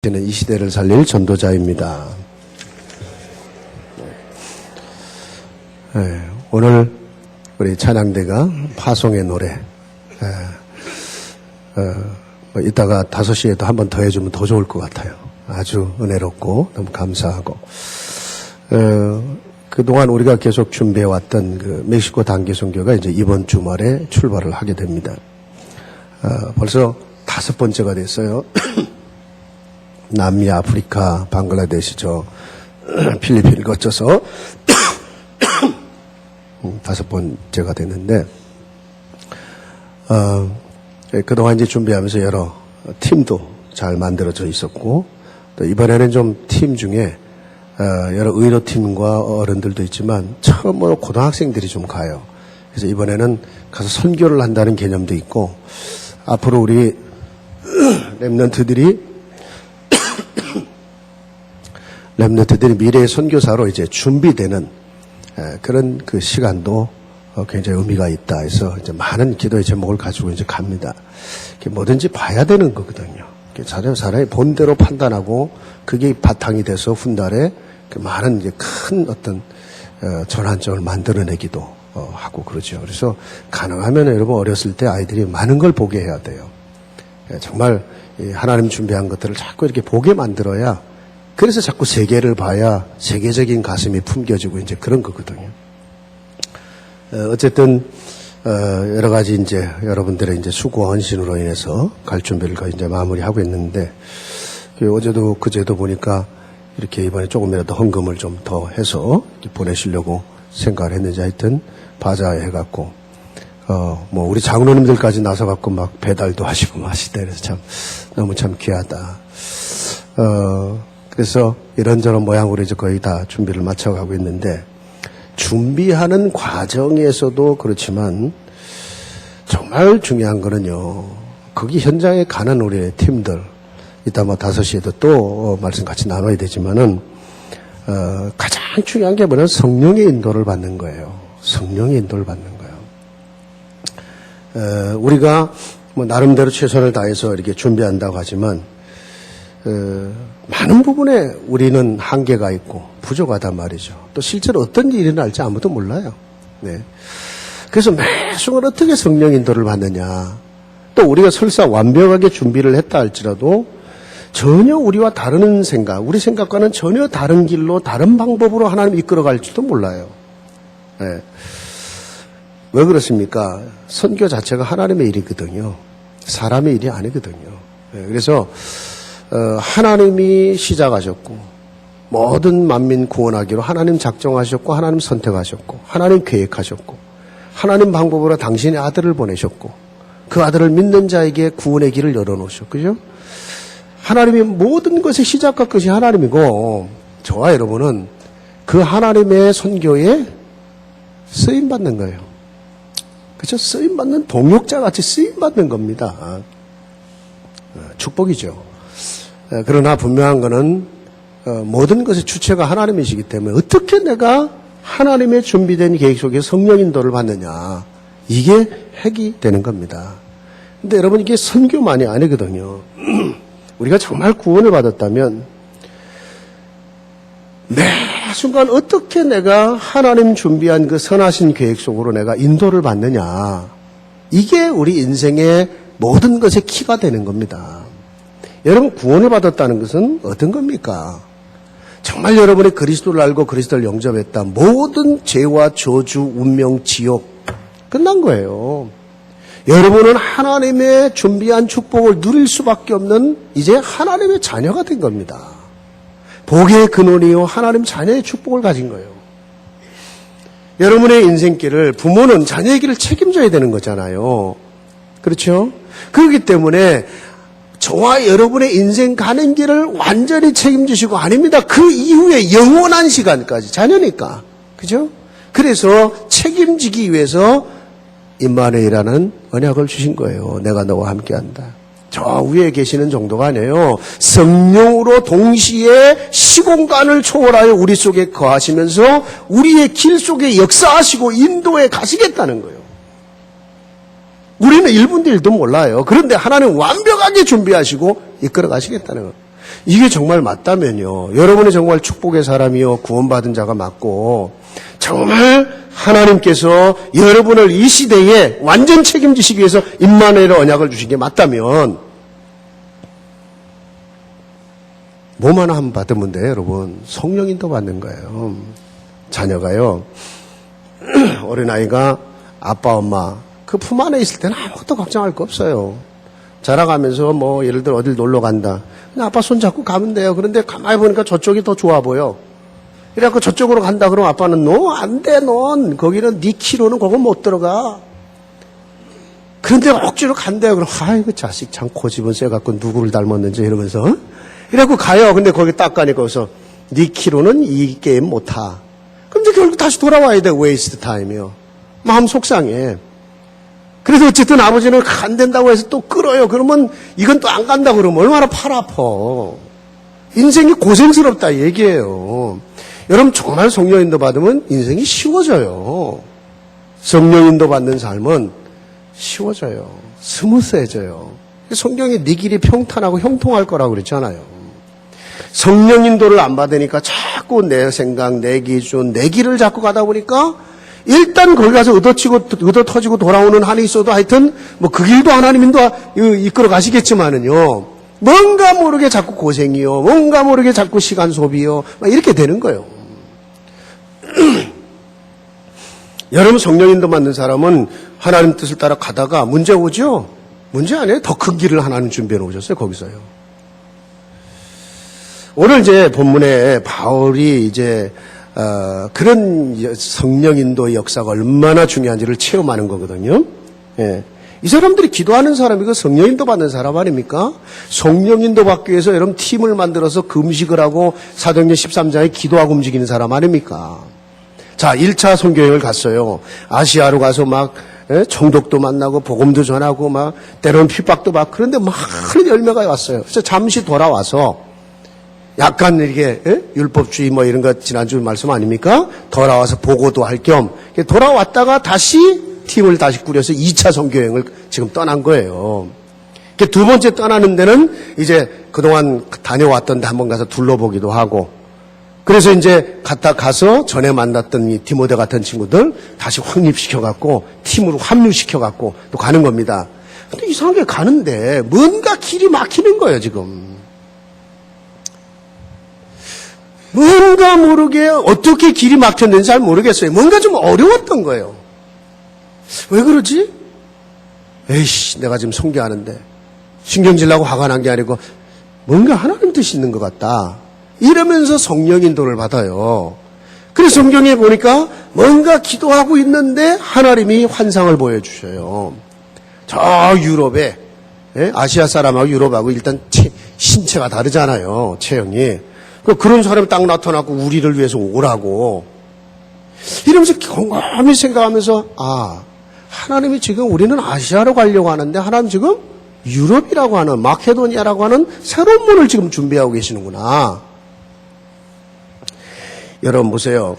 저는 이 시대를 살릴 전도자입니다. 오늘 우리 찬양대가 파송의 노래 이따가 5시에도 한 번 더 해주면 더 좋을 것 같아요. 아주 은혜롭고 너무 감사하고 그동안 우리가 계속 준비해왔던 그 멕시코 단기 선교가 이제 이번 주말에 출발을 하게 됩니다. 벌써 5번째가 됐어요. 남미, 아프리카, 방글라데시, 필리핀을 거쳐서 5번째가 됐는데, 그동안 이제 준비하면서 여러 팀도 잘 만들어져 있었고, 또 이번에는 좀 팀 중에, 여러 의료팀과 어른들도 있지만, 처음으로 고등학생들이 좀 가요. 그래서 이번에는 가서 선교를 한다는 개념도 있고, 앞으로 우리 렘넌트들이 미래의 선교사로 이제 준비되는 그런 그 시간도 굉장히 의미가 있다 해서 이제 많은 기도의 제목을 가지고 이제 갑니다. 뭐든지 봐야 되는 거거든요. 사람이 본대로 판단하고 그게 바탕이 돼서 훗날에 많은 이제 큰 어떤 전환점을 만들어내기도 하고 그러죠. 그래서 가능하면 여러분 어렸을 때 아이들이 많은 걸 보게 해야 돼요. 정말 하나님 준비한 것들을 자꾸 이렇게 보게 만들어야, 그래서 자꾸 세계를 봐야 세계적인 가슴이 품겨지고 이제 그런 거거든요. 어쨌든 여러 가지 이제 여러분들의 이제 수고와 헌신으로 인해서 갈 준비를 거의 이제 마무리하고 있는데, 어제도 그제도 보니까 이렇게 이번에 조금이라도 헌금을 좀 더 해서 보내시려고 생각을 했는지, 하여튼 바자회 해갖고 우리 장로님들까지 나서갖고 막 배달도 하시고 마시대. 그래서 너무 귀하다. 그래서 이런저런 모양으로 이제 거의 다 준비를 마쳐가고 있는데, 준비하는 과정에서도 그렇지만 정말 중요한 거는요, 거기 현장에 가는 우리의 팀들, 이따 5시에도 또 말씀 같이 나눠야 되지만은, 가장 중요한 게 뭐냐면 성령의 인도를 받는 거예요. 성령의 인도를 받는 거예요. 우리가 나름대로 최선을 다해서 이렇게 준비한다고 하지만, 많은 부분에 우리는 한계가 있고 부족하단 말이죠. 또 실제로 어떤 일이 일어날지 아무도 몰라요. 네. 그래서 매 순간 어떻게 성령 인도를 받느냐. 또 우리가 설사 완벽하게 준비를 했다 할지라도 전혀 우리와 다른 생각, 우리 생각과는 전혀 다른 길로, 다른 방법으로 하나님 이끌어갈지도 몰라요. 네. 왜 그렇습니까? 선교 자체가 하나님의 일이거든요. 사람의 일이 아니거든요. 네. 그래서 하나님이 시작하셨고, 모든 만민 구원하기로 하나님 작정하셨고, 하나님 선택하셨고, 하나님 계획하셨고, 하나님 방법으로 당신의 아들을 보내셨고, 그 아들을 믿는 자에게 구원의 길을 열어놓으셨고, 그죠? 하나님이 모든 것의 시작과 끝이 하나님이고, 저와 여러분은 그 하나님의 선교에 쓰임받는 거예요. 그죠? 쓰임받는 동역자 같이 쓰임받는 겁니다. 축복이죠. 그러나 분명한 것은 모든 것의 주체가 하나님이시기 때문에 어떻게 내가 하나님의 준비된 계획 속에 성령 인도를 받느냐, 이게 핵이 되는 겁니다. 근데 여러분, 이게 선교만이 아니거든요. 우리가 정말 구원을 받았다면 매 순간 어떻게 내가 하나님 준비한 그 선하신 계획 속으로 내가 인도를 받느냐, 이게 우리 인생의 모든 것의 키가 되는 겁니다. 여러분, 구원을 받았다는 것은 어떤 겁니까? 정말 여러분이 그리스도를 알고 그리스도를 영접했다, 모든 죄와 저주, 운명, 지옥 끝난 거예요. 여러분은 하나님의 준비한 축복을 누릴 수밖에 없는 이제 하나님의 자녀가 된 겁니다. 복의 근원이요 하나님 자녀의 축복을 가진 거예요. 여러분의 인생길을, 부모는 자녀의 길을 책임져야 되는 거잖아요. 그렇죠? 그렇기 때문에 저와 여러분의 인생 가는 길을 완전히 책임지시고, 아닙니다, 그 이후에 영원한 시간까지 자녀니까. 그죠? 그래서 책임지기 위해서 임마누엘이라는 언약을 주신 거예요. 내가 너와 함께한다. 저 위에 계시는 정도가 아니에요. 성령으로 동시에 시공간을 초월하여 우리 속에 거하시면서 우리의 길 속에 역사하시고 인도해 가시겠다는 거예요. 우리는 1분도 1도 몰라요. 그런데 하나님 완벽하게 준비하시고 이끌어 가시겠다는 거예요. 이게 정말 맞다면요. 여러분이 정말 축복의 사람이요. 구원받은 자가 맞고 정말 하나님께서 여러분을 이 시대에 완전 책임지시기 위해서 임마누엘의 언약을 주신 게 맞다면 몸 하나 한번 받으면 돼요, 여러분. 성령인도 받는 거예요. 자녀가요. 어린아이가 아빠, 엄마 그 품 안에 있을 때는 아무것도 걱정할 거 없어요. 자라가면서 뭐 예를 들어 어딜 놀러 간다. 그냥 아빠 손 잡고 가면 돼요. 그런데 가만히 보니까 저쪽이 더 좋아 보여. 그래갖고 저쪽으로 간다 그러면 아빠는 너 안 돼, 넌 거기는 네 키로는 거기 못 들어가. 그런데 억지로 간대요. 그럼 아이고 자식 참 고집은 세갖고 누구를 닮았는지 이러면서 이래갖고 가요. 근데 거기 딱 가니까 거기서 네 키로는 이 게임 못 타. 그럼 이제 결국 다시 돌아와야 돼. 웨이스트 타임이요. 마음 속상해. 그래서 어쨌든 아버지는 안 된다고 해서 또 끌어요. 그러면 이건 또 안 간다 그러면 얼마나 팔 아파. 인생이 고생스럽다 얘기예요. 여러분 정말 성령인도 받으면 인생이 쉬워져요. 성령인도 받는 삶은 쉬워져요. 스무스해져요. 성경이 네 길이 평탄하고 형통할 거라고 그랬잖아요. 성령인도를 안 받으니까 자꾸 내 생각, 내 기준, 내 길을 자꾸 가다 보니까 일단 거기 가서 얻어 터지고 돌아오는 한이 있어도 하여튼 뭐 그 길도 하나님인도 이끌어 가시겠지만은요. 뭔가 모르게 자꾸 고생이요. 뭔가 모르게 자꾸 시간 소비요. 막 이렇게 되는 거예요. 여러분 성령인도 받는 사람은 하나님 뜻을 따라 가다가 문제 오죠? 문제 아니에요. 더 큰 길을 하나님 준비해 놓으셨어요. 거기서요. 오늘 이제 본문에 바울이 이제 그런 성령인도의 역사가 얼마나 중요한지를 체험하는 거거든요. 예. 이 사람들이 기도하는 사람이고 성령인도 받는 사람 아닙니까? 성령인도 받기 위해서 여러분 팀을 만들어서 금식을 하고 사도행전 13장에 기도하고 움직이는 사람 아닙니까? 자, 1차 선교여행을 갔어요. 아시아로 가서 막 총독도 만나고 복음도 전하고 막 때로는 핍박도 받고 그런데 많은 열매가 왔어요. 그래서 잠시 돌아와서 약간 이렇게 율법주의 뭐 이런 거 지난주 말씀 아닙니까? 돌아와서 보고도 할 겸 돌아왔다가 다시 팀을 다시 꾸려서 2차 선교여행을 지금 떠난 거예요. 두 번째 떠나는 데는 이제 그동안 다녀왔던 데 한번 가서 둘러보기도 하고 그래서 이제 가서 전에 만났던 이 디모데 같은 친구들 다시 확립시켜갖고 팀으로 합류시켜갖고 또 가는 겁니다. 근데 이상하게 가는데 뭔가 길이 막히는 거예요, 지금. 뭔가 모르게 어떻게 길이 막혔는지 잘 모르겠어요. 뭔가 좀 어려웠던 거예요. 왜 그러지? 에이씨, 내가 지금 선교하는데 신경질 나고 화가 난 게 아니고 뭔가 하나님 뜻이 있는 것 같다. 이러면서 성령 인도를 받아요. 그래서 성경에 보니까 뭔가 기도하고 있는데 하나님이 환상을 보여주셔요. 저 유럽에 아시아 사람하고 유럽하고 일단 신체가 다르잖아요. 체형이. 그런 사람이 딱 나타나고 우리를 위해서 오라고. 이러면서 곰곰이 생각하면서 하나님이 지금 우리는 아시아로 가려고 하는데 하나님 지금 유럽이라고 하는 마케도니아라고 하는 새로운 문을 지금 준비하고 계시는구나. 여러분 보세요.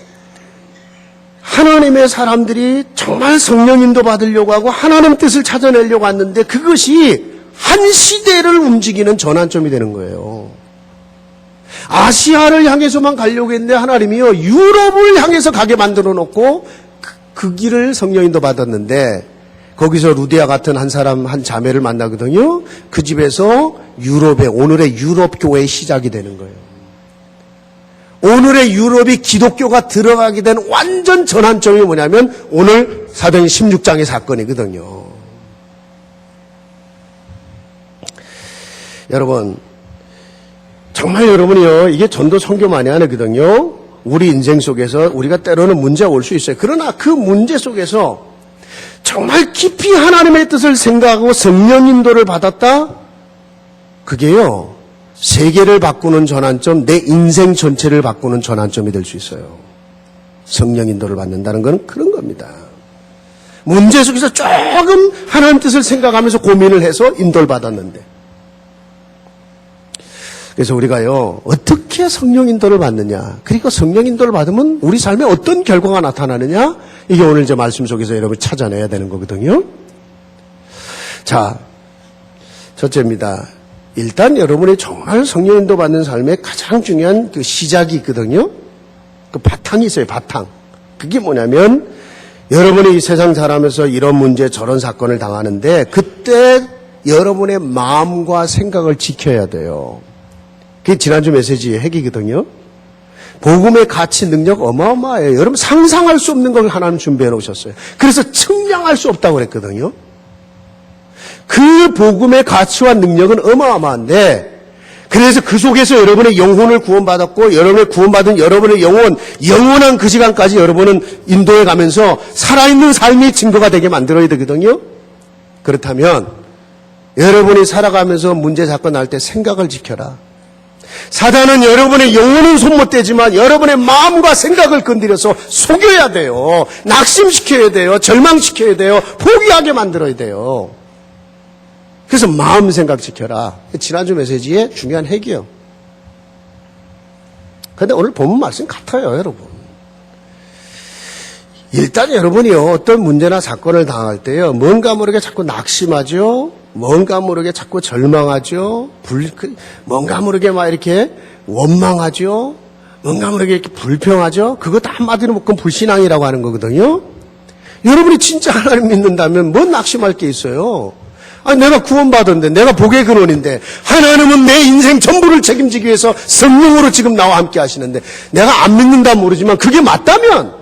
하나님의 사람들이 정말 성령 인도 받으려고 하고 하나님 뜻을 찾아내려고 하는데 그것이 한 시대를 움직이는 전환점이 되는 거예요. 아시아를 향해서만 가려고 했는데 하나님이요 유럽을 향해서 가게 만들어 놓고 그 길을 성령 인도 받았는데 거기서 루디아 같은 한 사람 한 자매를 만나거든요. 그 집에서 오늘의 유럽 교회의 시작이 되는 거예요. 오늘의 유럽이 기독교가 들어가게 된 완전 전환점이 뭐냐면 오늘 사도행전 16장의 사건이거든요. 여러분 정말 여러분이요 이게 전도 선교만이 아니거든요. 우리 인생 속에서 우리가 때로는 문제가 올 수 있어요. 그러나 그 문제 속에서 정말 깊이 하나님의 뜻을 생각하고 성령 인도를 받았다? 그게요. 세계를 바꾸는 전환점, 내 인생 전체를 바꾸는 전환점이 될 수 있어요. 성령 인도를 받는다는 건 그런 겁니다. 문제 속에서 조금 하나님 뜻을 생각하면서 고민을 해서 인도를 받았는데 그래서 우리가요, 어떻게 성령 인도를 받느냐, 그리고 성령 인도를 받으면 우리 삶에 어떤 결과가 나타나느냐, 이게 오늘 이제 말씀 속에서 여러분 찾아내야 되는 거거든요. 자, 첫째입니다. 일단 여러분이 정말 성령 인도 받는 삶의 가장 중요한 그 시작이 있거든요. 그 바탕이 있어요, 바탕. 그게 뭐냐면 여러분이 이 세상 살아가면서 이런 문제 저런 사건을 당하는데 그때 여러분의 마음과 생각을 지켜야 돼요. 그게 지난주 메시지의 핵이거든요. 복음의 가치, 능력 어마어마해요. 여러분 상상할 수 없는 걸 하나님 준비해 놓으셨어요. 그래서 측량할 수 없다고 그랬거든요. 그 복음의 가치와 능력은 어마어마한데 그래서 그 속에서 여러분의 영혼을 구원받았고 여러분의 구원받은 여러분의 영원한 그 시간까지 여러분은 인도해 가면서 살아있는 삶이 증거가 되게 만들어야 되거든요. 그렇다면 여러분이 살아가면서 문제 사건 날 때 생각을 지켜라. 사단은 여러분의 영혼은 손 못 대지만 여러분의 마음과 생각을 건드려서 속여야 돼요. 낙심시켜야 돼요. 절망시켜야 돼요. 포기하게 만들어야 돼요. 그래서 마음 생각 지켜라. 지난주 메시지의 중요한 핵이에요. 그런데 오늘 본문 말씀 같아요, 여러분. 일단 여러분이요, 어떤 문제나 사건을 당할 때요, 뭔가 모르게 자꾸 낙심하죠? 뭔가 모르게 자꾸 절망하죠? 뭔가 모르게 막 이렇게 원망하죠? 뭔가 모르게 이렇게 불평하죠? 그거 다 한마디로 묶으면 불신앙이라고 하는 거거든요? 여러분이 진짜 하나님 믿는다면 뭔 낙심할 게 있어요? 아니, 내가 구원받았는데, 내가 복의 근원인데, 하나님은 내 인생 전부를 책임지기 위해서 성령으로 지금 나와 함께 하시는데, 내가 안 믿는다 모르지만 그게 맞다면,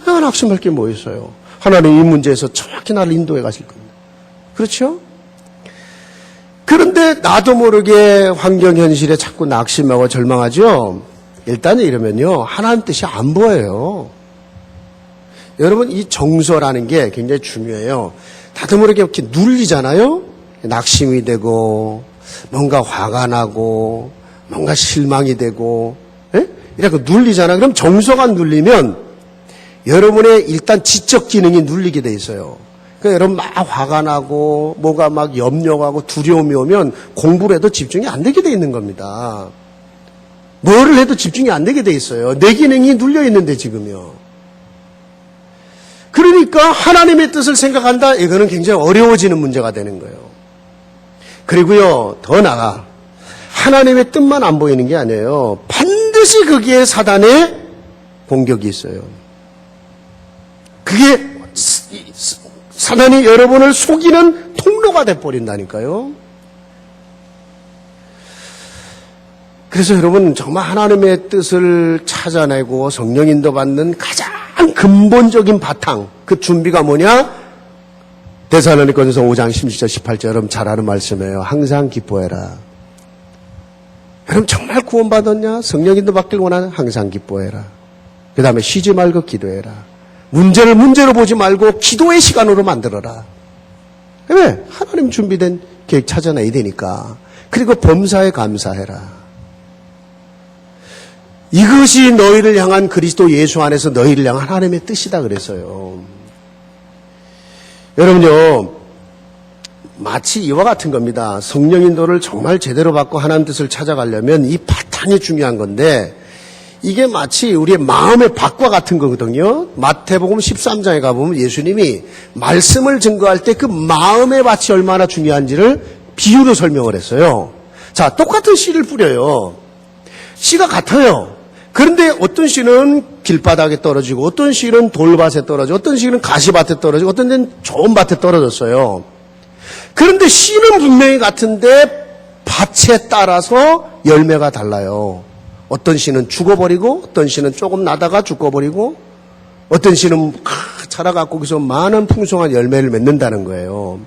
내가 낙심할 게 뭐 있어요? 하나님 이 문제에서 정확히 나를 인도해 가실 겁니다. 그렇죠? 그런데 나도 모르게 환경 현실에 자꾸 낙심하고 절망하죠? 일단은 이러면요, 하나님 뜻이 안 보여요. 여러분, 이 정서라는 게 굉장히 중요해요. 다들 모르게 이렇게 눌리잖아요? 낙심이 되고, 뭔가 화가 나고, 뭔가 실망이 되고, 예? 이렇게 눌리잖아요. 그럼 정서가 눌리면 여러분의 일단 지적 기능이 눌리게 돼 있어요. 그러니까 여러분 막 화가 나고, 뭐가 막 염려하고 두려움이 오면 공부를 해도 집중이 안 되게 돼 있는 겁니다. 뭐를 해도 집중이 안 되게 돼 있어요. 내 기능이 눌려 있는데 지금요. 그러니까 하나님의 뜻을 생각한다. 이거는 굉장히 어려워지는 문제가 되는 거예요. 그리고요, 더 나아가 하나님의 뜻만 안 보이는 게 아니에요. 반드시 거기에 사단의 공격이 있어요. 그게 사단이 여러분을 속이는 통로가 돼버린다니까요. 그래서 여러분 정말 하나님의 뜻을 찾아내고 성령 인도 받는 가장 근본적인 바탕, 그 준비가 뭐냐? 데살로니가전서 5장 16절 18절 여러분 잘 아는 말씀이에요. 항상 기뻐해라. 여러분 정말 구원받았냐? 성령 인도 받길 원하는 항상 기뻐해라. 그 다음에 쉬지 말고 기도해라. 문제를 문제로 보지 말고 기도의 시간으로 만들어라. 왜? 하나님 준비된 계획 찾아내야 되니까. 그리고 범사에 감사해라. 이것이 너희를 향한 그리스도 예수 안에서 너희를 향한 하나님의 뜻이다 그랬어요. 여러분요, 마치 이와 같은 겁니다. 성령 인도를 정말 제대로 받고 하나님 뜻을 찾아가려면 이 바탕이 중요한 건데 이게 마치 우리의 마음의 밭과 같은 거거든요. 마태복음 13장에 가보면 예수님이 말씀을 증거할 때 그 마음의 밭이 얼마나 중요한지를 비유로 설명을 했어요. 자, 똑같은 씨를 뿌려요. 씨가 같아요. 그런데 어떤 씨는 길바닥에 떨어지고 어떤 씨는 돌밭에 떨어지고 어떤 씨는 가시밭에 떨어지고 어떤 데는 좋은 밭에 떨어졌어요. 그런데 씨는 분명히 같은데 밭에 따라서 열매가 달라요. 어떤 씨는 죽어버리고 어떤 씨는 조금 나다가 죽어버리고 어떤 씨는 자라갖고 거기서 많은 풍성한 열매를 맺는다는 거예요.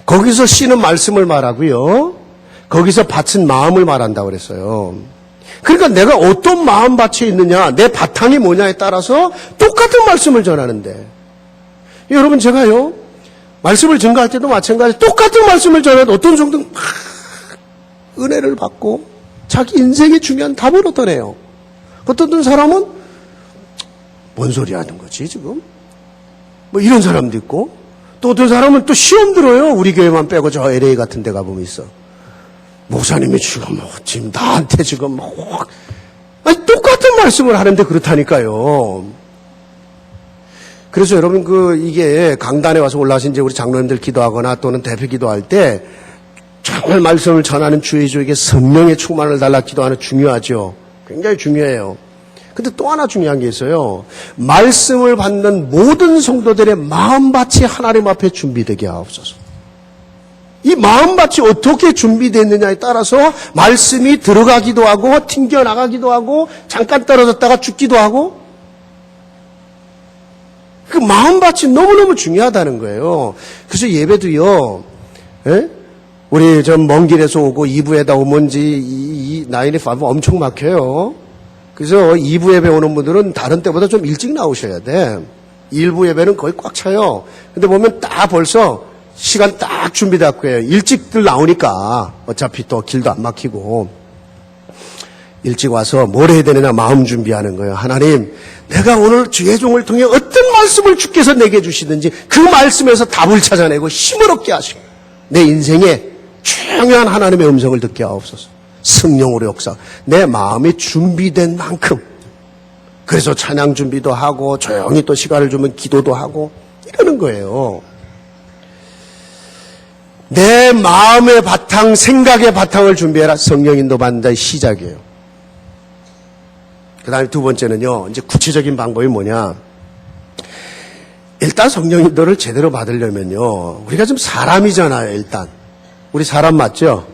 거기서 씨는 말씀을 말하고요. 거기서 밭은 마음을 말한다고 그랬어요. 그러니까 내가 어떤 마음밭에 있느냐, 내 바탕이 뭐냐에 따라서 똑같은 말씀을 전하는데 여러분 제가요 말씀을 증거할 때도 마찬가지 똑같은 말씀을 전해도 어떤 정도는 은혜를 받고 자기 인생의 중요한 답을 얻어내요. 어떤 사람은 뭔 소리 하는 거지 지금? 뭐 이런 사람도 있고 또 어떤 사람은 또 시험 들어요. 우리 교회만 빼고 저 LA 같은 데 가보면 있어. 목사님이 지금 지금 나한테 지금 아니 똑같은 말씀을 하는데 그렇다니까요. 그래서 여러분 이게 강단에 와서 올라가신 이제 우리 장로님들 기도하거나 또는 대표 기도할 때 정말 말씀을 전하는 주의주에게 성령의 충만을 달라 기도하는 중요하죠. 굉장히 중요해요. 근데 또 하나 중요한 게 있어요. 말씀을 받는 모든 성도들의 마음밭이 하나님 앞에 준비되게 하옵소서. 이 마음밭이 어떻게 준비됐느냐에 따라서 말씀이 들어가기도 하고 튕겨나가기도 하고 잠깐 떨어졌다가 죽기도 하고 그 마음밭이 너무너무 중요하다는 거예요. 그래서 예배도요. 우리 좀 먼 길에서 오고 2부에다 오면 이 9-5 엄청 막혀요. 그래서 2부 예배 오는 분들은 다른 때보다 좀 일찍 나오셔야 돼. 1부 예배는 거의 꽉 차요. 근데 보면 딱 벌써 시간 딱 준비됐고 해요. 일찍들 나오니까 어차피 또 길도 안 막히고 일찍 와서 뭘 해야 되느냐 마음 준비하는 거예요. 하나님, 내가 오늘 주의 종을 통해 어떤 말씀을 주께서 내게 주시든지 그 말씀에서 답을 찾아내고 힘을 얻게 하시고 내 인생에 중요한 하나님의 음성을 듣게 하옵소서. 성령으로 역사, 내 마음이 준비된 만큼. 그래서 찬양 준비도 하고 조용히 또 시간을 주면 기도도 하고 이러는 거예요. 내 마음의 바탕, 생각의 바탕을 준비해라. 성령 인도 받는다의 시작이에요. 그 다음에 두 번째는요, 이제 구체적인 방법이 뭐냐. 일단 성령 인도를 제대로 받으려면요, 우리가 좀 사람이잖아요, 일단. 우리 사람 맞죠?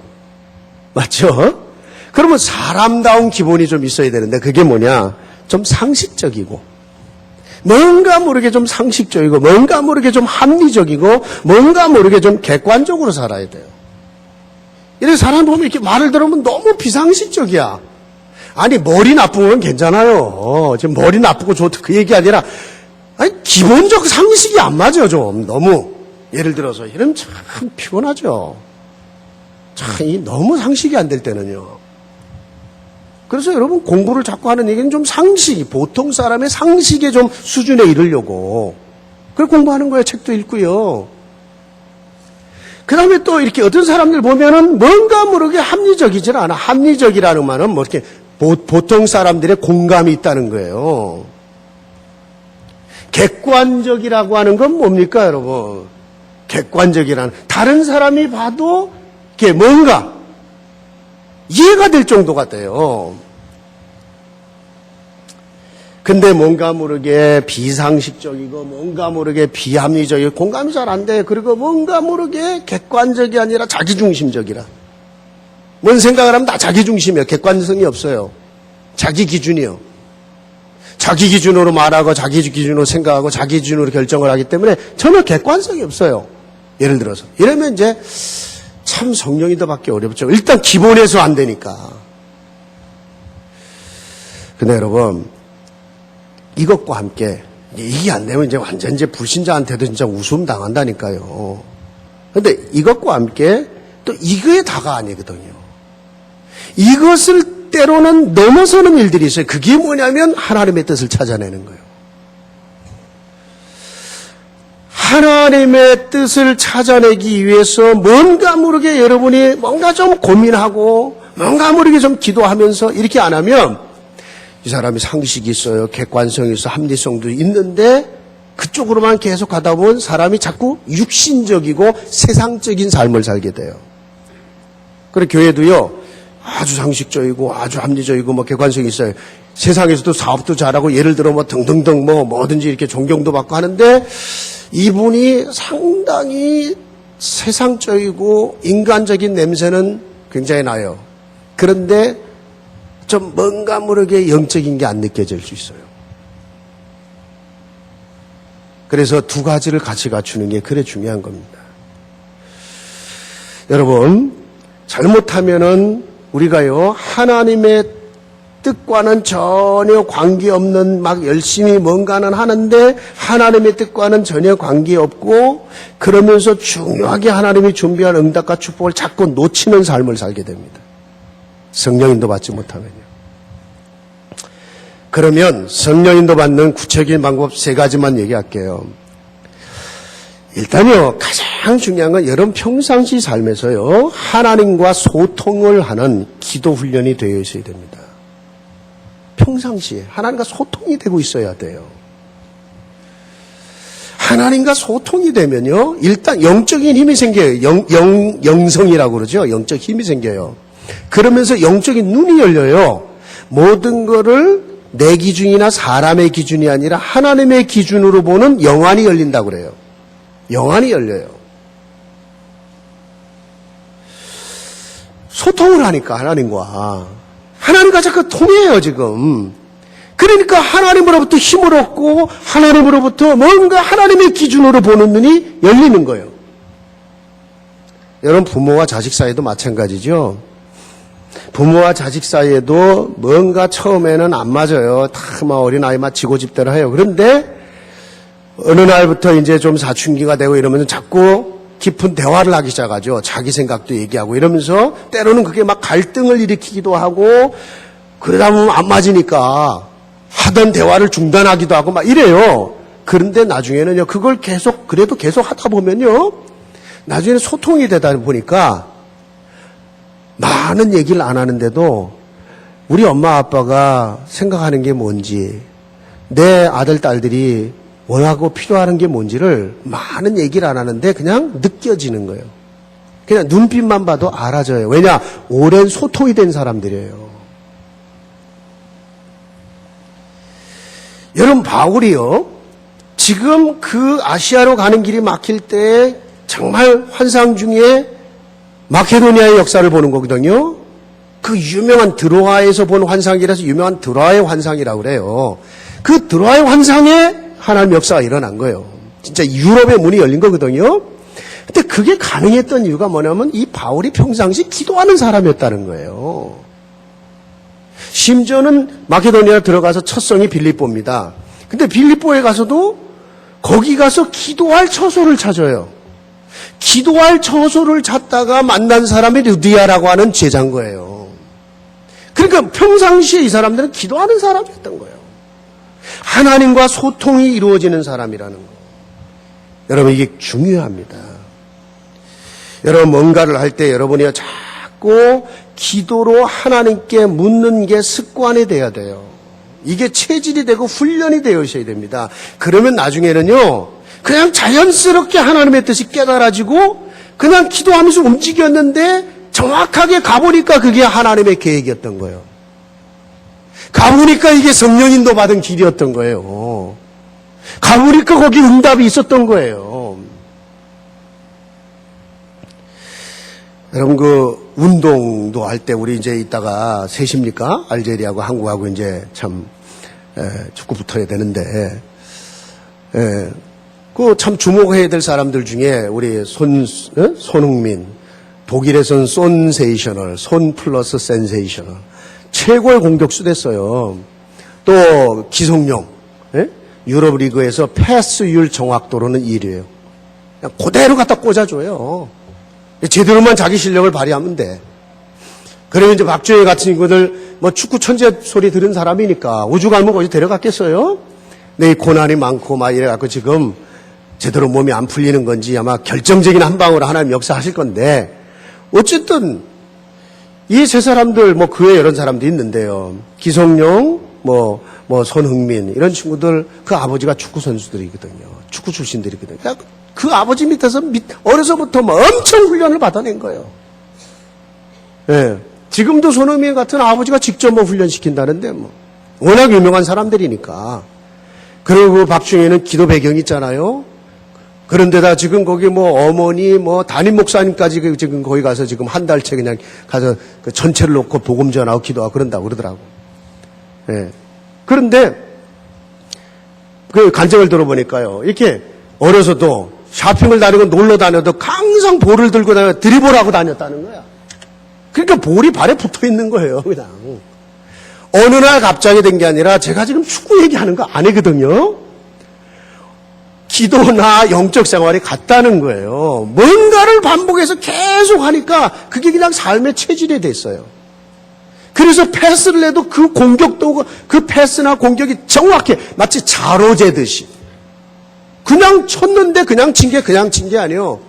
맞죠? 그러면 사람다운 기본이 좀 있어야 되는데 그게 뭐냐? 좀 상식적이고 뭔가 모르게 좀 상식적이고 뭔가 모르게 좀 합리적이고 뭔가 모르게 좀 객관적으로 살아야 돼요. 이렇게 사람 보면 이렇게 말을 들으면 너무 비상식적이야. 아니 머리 나쁜 건 괜찮아요. 지금 머리 나쁘고 좋다 그 얘기 아니라 아니 기본적 상식이 안 맞아요. 좀 너무 예를 들어서 이러면 참 피곤하죠. 참 너무 상식이 안 될 때는요. 그래서 여러분 공부를 자꾸 하는 얘기는 좀 상식이 보통 사람의 상식의 좀 수준에 이르려고 그걸 공부하는 거예요. 책도 읽고요. 그 다음에 또 이렇게 어떤 사람들 보면은 뭔가 모르게 합리적이질 않아. 합리적이라는 말은 뭐 이렇게 보통 사람들의 공감이 있다는 거예요. 객관적이라고 하는 건 뭡니까 여러분? 객관적이라는 다른 사람이 봐도 이게 뭔가 이해가 될 정도가 돼요. 근데 뭔가 모르게 비상식적이고 뭔가 모르게 비합리적이고 공감이 잘 안 돼. 그리고 뭔가 모르게 객관적이 아니라 자기중심적이라. 뭔 생각을 하면 다 자기중심이에요. 객관성이 없어요. 자기 기준이요. 자기 기준으로 말하고 자기 기준으로 생각하고 자기 기준으로 결정을 하기 때문에 전혀 객관성이 없어요. 예를 들어서. 이러면 이제 참 성령이 더 받기 어렵죠. 일단 기본에서 안 되니까. 근데 여러분, 이것과 함께, 이게 안 되면 이제 완전 이제 불신자한테도 진짜 웃음 당한다니까요. 근데 이것과 함께 또 이거에 다가 아니거든요. 이것을 때로는 넘어서는 일들이 있어요. 그게 뭐냐면 하나님의 뜻을 찾아내는 거예요. 하나님의 뜻을 찾아내기 위해서 뭔가 모르게 여러분이 뭔가 좀 고민하고 뭔가 모르게 좀 기도하면서 이렇게 안 하면 이 사람이 상식이 있어요. 객관성이 있어. 합리성도 있는데 그쪽으로만 계속 가다 보면 사람이 자꾸 육신적이고 세상적인 삶을 살게 돼요. 그래 교회도요. 아주 상식적이고 아주 합리적이고 뭐 객관성이 있어요. 세상에서도 사업도 잘하고 예를 들어 뭐 등등등 뭐든지 이렇게 존경도 받고 하는데 이분이 상당히 세상적이고 인간적인 냄새는 굉장히 나요. 그런데 좀 뭔가 모르게 영적인 게 안 느껴질 수 있어요. 그래서 두 가지를 같이 갖추는 게 그래 중요한 겁니다. 여러분, 잘못하면은 우리가요, 하나님의 뜻과는 전혀 관계없는 막 열심히 뭔가는 하는데 하나님의 뜻과는 전혀 관계없고 그러면서 중요하게 하나님이 준비한 응답과 축복을 자꾸 놓치는 삶을 살게 됩니다. 성령인도 받지 못하면요. 그러면 성령인도 받는 구체적인 방법 세 가지만 얘기할게요. 일단요, 가장 중요한 건 여러분 평상시 삶에서요, 하나님과 소통을 하는 기도 훈련이 되어 있어야 됩니다. 평상시에 하나님과 소통이 되고 있어야 돼요. 하나님과 소통이 되면요, 일단 영적인 힘이 생겨요. 영성이라고 그러죠. 영적 힘이 생겨요. 그러면서 영적인 눈이 열려요. 모든 거를 내 기준이나 사람의 기준이 아니라 하나님의 기준으로 보는 영안이 열린다고 그래요. 영안이 열려요. 소통을 하니까 하나님과 자꾸 통해요 지금. 그러니까 하나님으로부터 힘을 얻고 하나님으로부터 뭔가 하나님의 기준으로 보는 눈이 열리는 거예요. 여러분, 부모와 자식 사이도 마찬가지죠. 부모와 자식 사이에도 뭔가 처음에는 안 맞아요. 다 막 어린아이 막 지고집대로 해요. 그런데 어느 날부터 이제 좀 사춘기가 되고 이러면 자꾸 깊은 대화를 하기 시작하죠. 자기 생각도 얘기하고 이러면서 때로는 그게 막 갈등을 일으키기도 하고, 그러다 보면 안 맞으니까 하던 대화를 중단하기도 하고 막 이래요. 그런데 나중에는요, 그걸 그래도 계속 하다 보면요, 나중에는 소통이 되다 보니까 많은 얘기를 안 하는데도 우리 엄마 아빠가 생각하는 게 뭔지, 내 아들 딸들이 원하고 필요하는 게 뭔지를 많은 얘기를 안 하는데 그냥 느껴지는 거예요. 그냥 눈빛만 봐도 알아져요. 왜냐? 오랜 소통이 된 사람들이에요. 여러분, 바울이요, 지금 그 아시아로 가는 길이 막힐 때 정말 환상 중에 마케도니아의 역사를 보는 거거든요. 그 유명한 드로아에서 본 환상이라서 유명한 드로아의 환상이라고 그래요. 그 드로아의 환상에 하나님 역사가 일어난 거예요. 진짜 유럽의 문이 열린 거거든요. 근데 그게 가능했던 이유가 뭐냐면 이 바울이 평상시 기도하는 사람이었다는 거예요. 심지어는 마케도니아 들어가서 첫 성이 빌립보입니다. 근데 빌립보에 가서도 거기 가서 기도할 처소를 찾아요. 기도할 처소를 찾다가 만난 사람이 르디아라고 하는 제자인 거예요. 그러니까 평상시에 이 사람들은 기도하는 사람이었던 거예요. 하나님과 소통이 이루어지는 사람이라는 거. 여러분, 이게 중요합니다. 여러분, 뭔가를 할 때 여러분이 자꾸 기도로 하나님께 묻는 게 습관이 돼야 돼요. 이게 체질이 되고 훈련이 되어야 됩니다. 그러면 나중에는요, 그냥 자연스럽게 하나님의 뜻이 깨달아지고 그냥 기도하면서 움직였는데 정확하게 가보니까 그게 하나님의 계획이었던 거예요. 가보니까 이게 성령인도 받은 길이었던 거예요. 가보니까 거기 응답이 있었던 거예요. 여러분, 그 운동도 할 때 우리 이제 이따가 셋입니까? 알제리하고 한국하고 이제 참 축구 붙어야 되는데, 그 참 주목해야 될 사람들 중에 우리 손흥민, 독일에서는 손세이셔널, 손 플러스 센세이셔널, 최고의 공격수 됐어요. 또 기성용, 유럽 리그에서 패스율 정확도로는 1위예요. 그냥 그대로 갖다 꽂아줘요. 제대로만 자기 실력을 발휘하면 돼. 그러면 이제 박주혜 같은 친구들 뭐 축구 천재 소리 들은 사람이니까 우주 가면 어디 데려갔겠어요? 내 고난이 많고 막 이래갖고 지금 제대로 몸이 안 풀리는 건지 아마 결정적인 한 방으로 하나님 역사하실 건데, 어쨌든 이 세 사람들 뭐 그 외에 이런 사람도 있는데요. 기성용, 뭐 손흥민 이런 친구들 그 아버지가 축구 선수들이거든요. 축구 출신들이거든요. 그 아버지 밑에서 어려서부터 뭐 엄청 훈련을 받아낸 거예요. 예. 지금도 손흥민 같은 아버지가 직접 뭐 훈련시킨다는데 뭐 워낙 유명한 사람들이니까. 그리고 박중혜는 기도 배경이 있잖아요. 그런데다 지금 거기 뭐 어머니 뭐 담임 목사님까지 지금 거기 가서 지금 한 달째 그냥 가서 그 전체를 놓고 복음 전하고 기도하고 그런다고 그러더라고. 예. 그런데 그 간증을 들어보니까요, 이렇게 어려서도 샤핑을 다니고 놀러 다녀도 항상 볼을 들고 다녀 드리블하고 다녔다는 거야. 그러니까 볼이 발에 붙어 있는 거예요, 그냥. 어느 날 갑자기 된 게 아니라 제가 지금 축구 얘기하는 거 아니거든요. 기도나 영적 생활이 같다는 거예요. 뭔가를 반복해서 계속 하니까 그게 그냥 삶의 체질이 됐어요. 그래서 패스를 해도 그 공격도 그 패스나 공격이 정확해 마치 자로 재듯이 그냥 쳤는데 그냥 친 게 아니에요.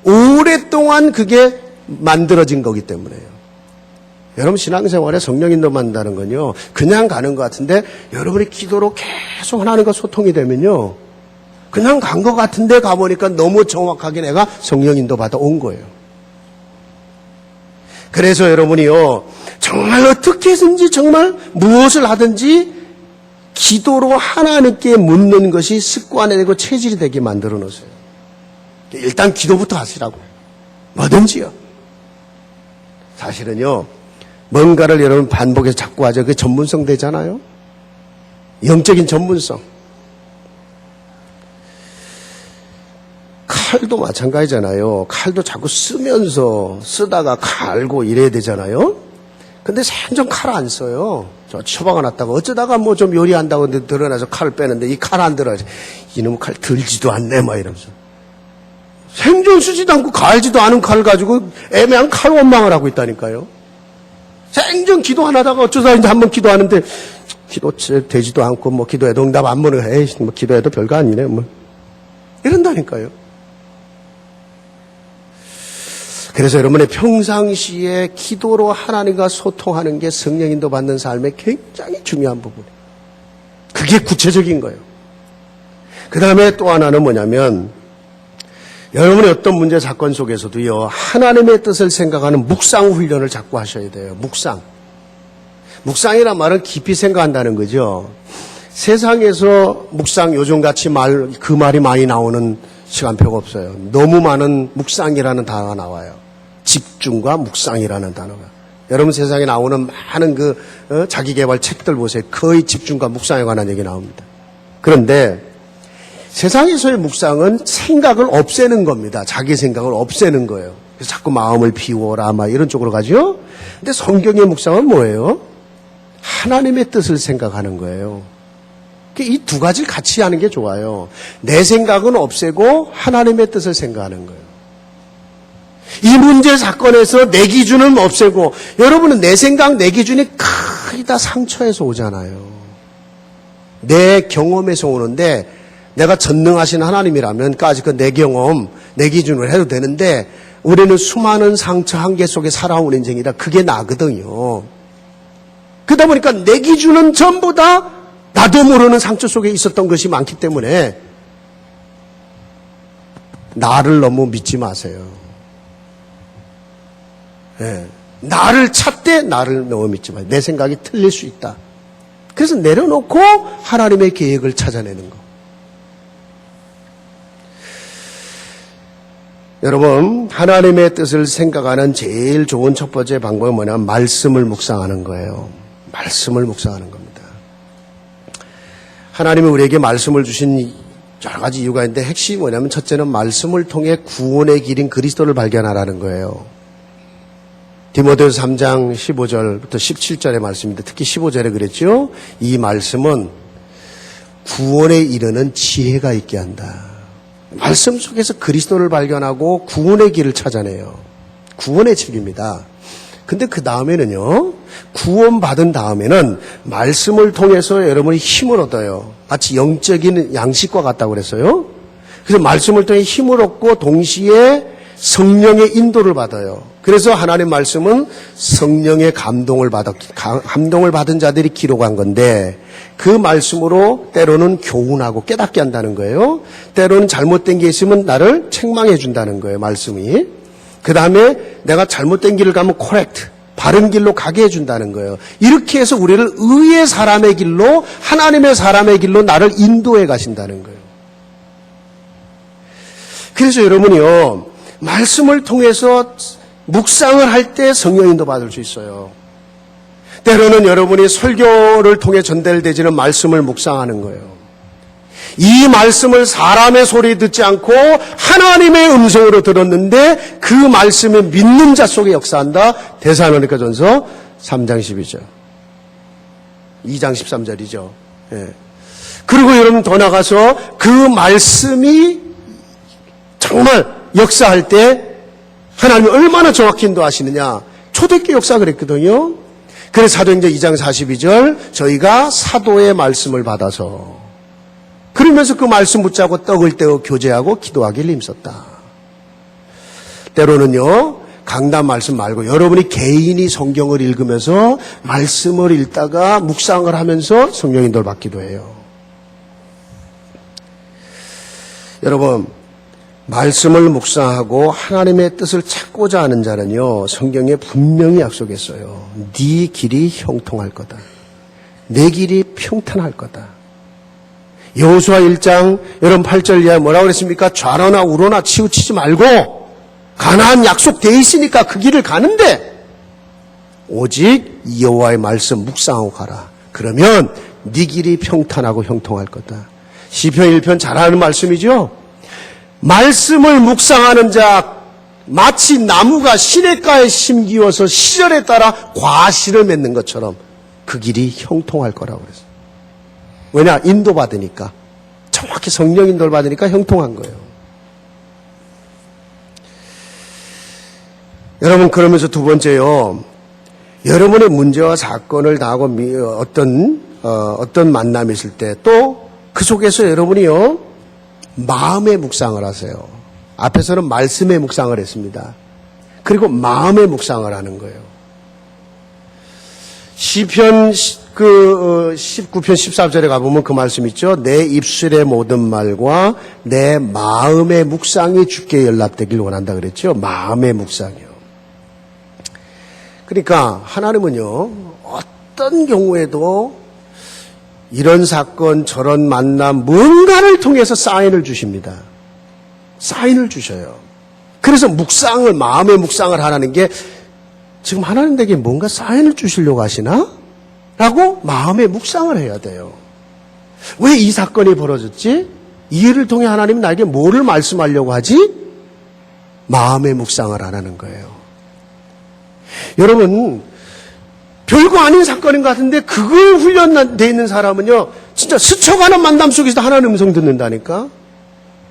오랫동안 그게 만들어진 거기 때문에요. 여러분, 신앙생활에 성령인도 만든다는 건요, 그냥 가는 것 같은데 여러분이 기도로 계속 하나님과 소통이 되면요, 그냥 간 것 같은데 가보니까 너무 정확하게 내가 성령 인도 받아 온 거예요. 그래서 여러분이요, 정말 어떻게 해서든지 정말 무엇을 하든지 기도로 하나님께 묻는 것이 습관이 되고 체질이 되게 만들어 놓으세요. 일단 기도부터 하시라고. 뭐든지요. 사실은요, 뭔가를 여러분 반복해서 자꾸 하죠. 그게 전문성 되잖아요. 영적인 전문성. 칼도 마찬가지잖아요. 칼도 자꾸 쓰다가 갈고 이래야 되잖아요. 근데 생전 칼 안 써요. 저 처박아 놨다가 어쩌다가 뭐 좀 요리한다고 드러나서 칼을 빼는데 이 칼 안 들어가지. 이놈 칼 들지도 않네, 막 이러면서. 생전 쓰지도 않고 갈지도 않은 칼 가지고 애매한 칼 원망을 하고 있다니까요. 생전 기도 안 하다가 어쩌다 이제 한번 기도하는데 기도 되지도 않고 뭐 기도해도 응답 안 보는 에이 뭐 기도해도 별거 아니네 뭐 이런다니까요. 그래서 여러분의 평상시에 기도로 하나님과 소통하는 게 성령 인도 받는 삶의 굉장히 중요한 부분이에요. 그게 구체적인 거예요. 그 다음에 또 하나는 뭐냐면 여러분의 어떤 문제 사건 속에서도요, 하나님의 뜻을 생각하는 묵상 훈련을 자꾸 하셔야 돼요. 묵상이란 말은 깊이 생각한다는 거죠. 세상에서 묵상 요즘같이 그 말이 많이 나오는 시간표가 없어요. 너무 많은 묵상이라는 단어가 나와요. 집중과 묵상이라는 단어가. 여러분 세상에 나오는 많은 자기개발 책들 보세요. 거의 집중과 묵상에 관한 얘기 나옵니다. 그런데 세상에서의 묵상은 생각을 없애는 겁니다. 자기 생각을 없애는 거예요. 그래서 자꾸 마음을 비워라 막 이런 쪽으로 가죠. 근데 성경의 묵상은 뭐예요? 하나님의 뜻을 생각하는 거예요. 이 두 가지를 같이 하는 게 좋아요. 내 생각은 없애고 하나님의 뜻을 생각하는 거예요. 이 문제 사건에서 내 기준은 없애고, 여러분은 내 생각, 내 기준이 거의 다 상처에서 오잖아요. 내 경험에서 오는데, 내가 전능하신 하나님이라면 내 경험, 내 기준으로 해도 되는데, 우리는 수많은 상처 한계 속에 살아온 인생이라 그게 나거든요. 그러다 보니까 내 기준은 전부 다 나도 모르는 상처 속에 있었던 것이 많기 때문에 나를 너무 믿지 마세요. 네. 나를 찾되 나를 너무 믿지 마세요. 내 생각이 틀릴 수 있다. 그래서 내려놓고 하나님의 계획을 찾아내는 거. 여러분, 하나님의 뜻을 생각하는 제일 좋은 첫 번째 방법은 뭐냐면 말씀을 묵상하는 거예요. 말씀을 묵상하는 겁니다. 하나님이 우리에게 말씀을 주신 여러 가지 이유가 있는데 핵심이 뭐냐면 첫째는 말씀을 통해 구원의 길인 그리스도를 발견하라는 거예요. 디모데후서 3장 15절부터 17절의 말씀인데 특히 15절에 그랬죠. 이 말씀은 구원에 이르는 지혜가 있게 한다. 말씀 속에서 그리스도를 발견하고 구원의 길을 찾아내요. 구원의 책입니다. 근데 그 다음에는요, 구원받은 다음에는 말씀을 통해서 여러분이 힘을 얻어요. 마치 영적인 양식과 같다고 그랬어요. 그래서 말씀을 통해 힘을 얻고 동시에 성령의 인도를 받아요. 그래서 하나님 말씀은 성령의 감동을 받은 자들이 기록한 건데 그 말씀으로 때로는 교훈하고 깨닫게 한다는 거예요. 때로는 잘못된 게 있으면 나를 책망해 준다는 거예요, 말씀이. 그 다음에 내가 잘못된 길을 가면 correct, 바른 길로 가게 해준다는 거예요. 이렇게 해서 우리를 의의 사람의 길로, 하나님의 사람의 길로 나를 인도해 가신다는 거예요. 그래서 여러분이요, 말씀을 통해서 묵상을 할 때 성령 인도 받을 수 있어요. 때로는 여러분이 설교를 통해 전달되지는 말씀을 묵상하는 거예요. 이 말씀을 사람의 소리 듣지 않고 하나님의 음성으로 들었는데 그 말씀을 믿는 자 속에 역사한다. 데살로니가전서 3장 12절. 2장 13절이죠. 예. 그리고 여러분 더 나가서 그 말씀이 정말 역사할 때 하나님이 얼마나 정확히 인도하시느냐. 초대교회 역사 그랬거든요. 그래서 사도행전 2장 42절 저희가 사도의 말씀을 받아서 그러면서 그 말씀 붙잡고 떡을 떼어 교제하고 기도하기를 힘썼다. 때로는요, 강단 말씀 말고 여러분이 개인이 성경을 읽으면서 말씀을 읽다가 묵상을 하면서 성령 인도를 받기도 해요. 여러분, 말씀을 묵상하고 하나님의 뜻을 찾고자 하는 자는요, 성경에 분명히 약속했어요. 네 길이 형통할 거다. 내 길이 평탄할 거다. 여호수아 1장 여러분 8절 이하에 뭐라고 그랬습니까? 좌로나 우로나 치우치지 말고 가나안 약속돼 있으니까 그 길을 가는데 오직 여호와의 말씀 묵상하고 가라. 그러면 네 길이 평탄하고 형통할 거다. 시편 1편 잘 아는 말씀이죠. 말씀을 묵상하는 자 마치 나무가 시냇가에 심기워서 시절에 따라 과실을 맺는 것처럼 그 길이 형통할 거라고 그랬어요. 왜냐? 인도받으니까. 정확히 성령 인도를 받으니까 형통한 거예요. 여러분, 그러면서 두 번째요. 여러분의 문제와 사건을 당하고 어떤 만남이 있을 때 또 그 속에서 여러분이요. 마음의 묵상을 하세요. 앞에서는 말씀의 묵상을 했습니다. 그리고 마음의 묵상을 하는 거예요. 시편 19편 14절에 가보면 그 말씀 있죠. 내 입술의 모든 말과 내 마음의 묵상이 주께 연락되길 원한다 그랬죠. 마음의 묵상이요. 그러니까 하나님은요. 어떤 경우에도 이런 사건 저런 만남 뭔가를 통해서 사인을 주십니다. 사인을 주셔요. 그래서 묵상을 마음의 묵상을 하라는 게 지금 하나님 댁에 뭔가 사인을 주시려고 하시나? 라고 마음의 묵상을 해야 돼요. 왜 이 사건이 벌어졌지? 이 일을 통해 하나님이 나에게 뭐를 말씀하려고 하지? 마음의 묵상을 안 하는 거예요. 여러분, 별거 아닌 사건인 것 같은데 그걸 훈련되어 있는 사람은요. 진짜 스쳐가는 만남 속에서 하나님 음성 듣는다니까.